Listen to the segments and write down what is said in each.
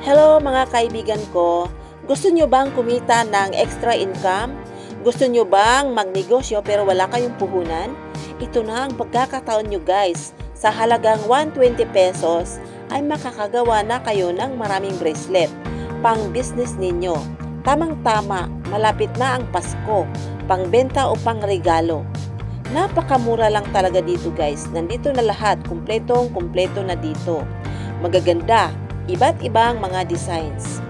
Hello mga kaibigan ko, gusto nyo bang kumita ng extra income? Gusto nyo bang magnegosyo pero wala kayong puhunan? Ito na ang pagkakataon nyo guys, sa halagang 120 pesos ay makakagawa na kayo ng maraming bracelet, pang business ninyo. Tamang-tama, malapit na ang Pasko, pangbenta o pang regalo. Napakamura lang talaga dito guys, nandito na lahat, kumpletong-kumpleto na dito. Magaganda, iba't ibang mga designs.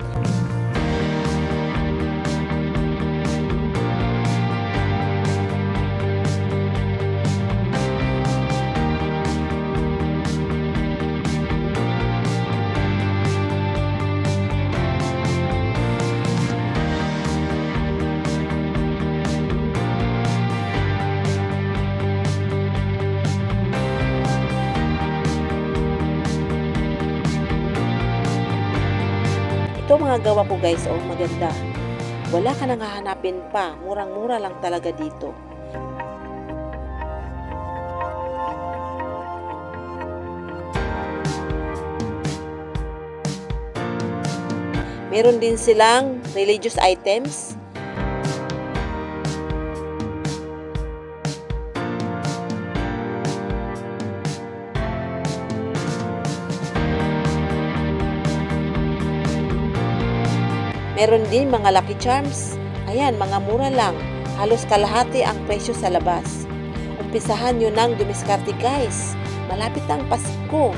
Ito mga gawa ko guys, oh maganda. Wala ka nang hahanapin pa, murang-mura lang talaga dito. Meron din silang religious items. Meron din mga lucky charms. Ayan, mga mura lang. Halos kalahati ang presyo sa labas. Umpisahan nyo nang dumiskarte guys. Malapit ang Pasko.